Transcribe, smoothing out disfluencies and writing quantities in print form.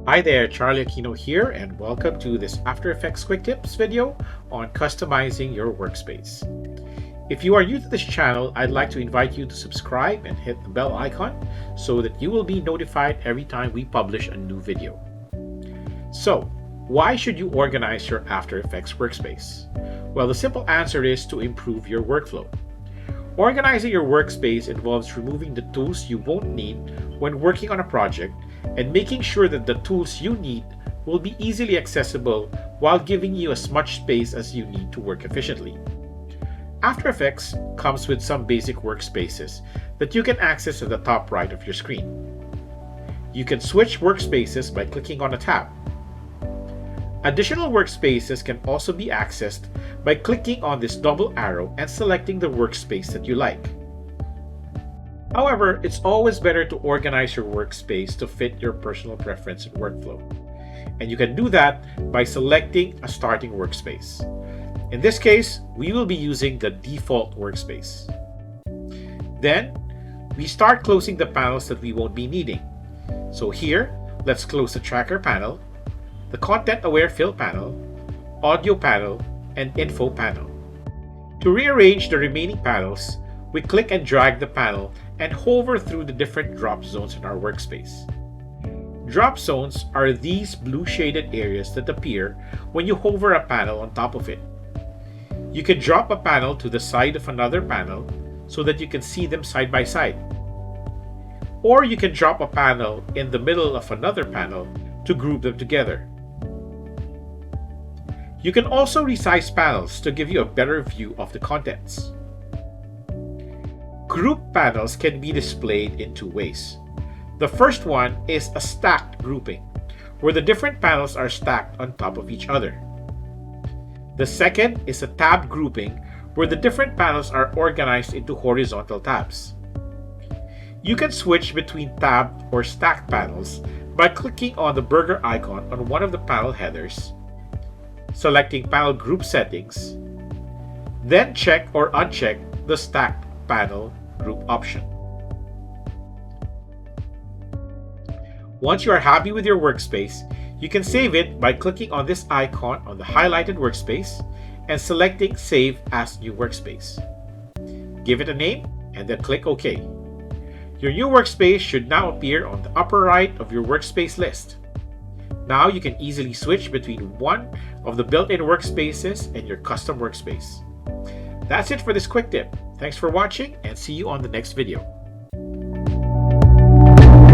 Hi there, Charlie Aquino here, and welcome to this After Effects Quick Tips video on customizing your workspace. If you are new to this channel, I'd like to invite you to subscribe and hit the bell icon so that you will be notified every time we publish a new video. So, why should you organize your After Effects workspace? Well, the simple answer is to improve your workflow. Organizing your workspace involves removing the tools you won't need when working on a project and making sure that the tools you need will be easily accessible while giving you as much space as you need to work efficiently. After Effects comes with some basic workspaces that you can access at the top right of your screen. You can switch workspaces by clicking on a tab. Additional workspaces can also be accessed by clicking on this double arrow and selecting the workspace that you like. However, it's always better to organize your workspace to fit your personal preference and workflow. And you can do that by selecting a starting workspace. In this case, we will be using the default workspace. Then, we start closing the panels that we won't be needing. So here, let's close the tracker panel, the content-aware fill panel, audio panel, and info panel. To rearrange the remaining panels, we click and drag the panel and hover through the different drop zones in our workspace. Drop zones are these blue shaded areas that appear when you hover a panel on top of it. You can drop a panel to the side of another panel so that you can see them side by side. Or you can drop a panel in the middle of another panel to group them together. You can also resize panels to give you a better view of the contents. Group panels can be displayed in two ways. The first one is a stacked grouping, where the different panels are stacked on top of each other. The second is a tab grouping, where the different panels are organized into horizontal tabs. You can switch between tabbed or stacked panels by clicking on the burger icon on one of the panel headers, selecting panel group settings, then check or uncheck the stacked panel group option. Once you are happy with your workspace, you can save it by clicking on this icon on the highlighted workspace and selecting Save as New Workspace. Give it a name and then click OK. Your new workspace should now appear on the upper right of your workspace list. Now you can easily switch between one of the built-in workspaces and your custom workspace. That's it for this quick tip. Thanks for watching and see you on the next video.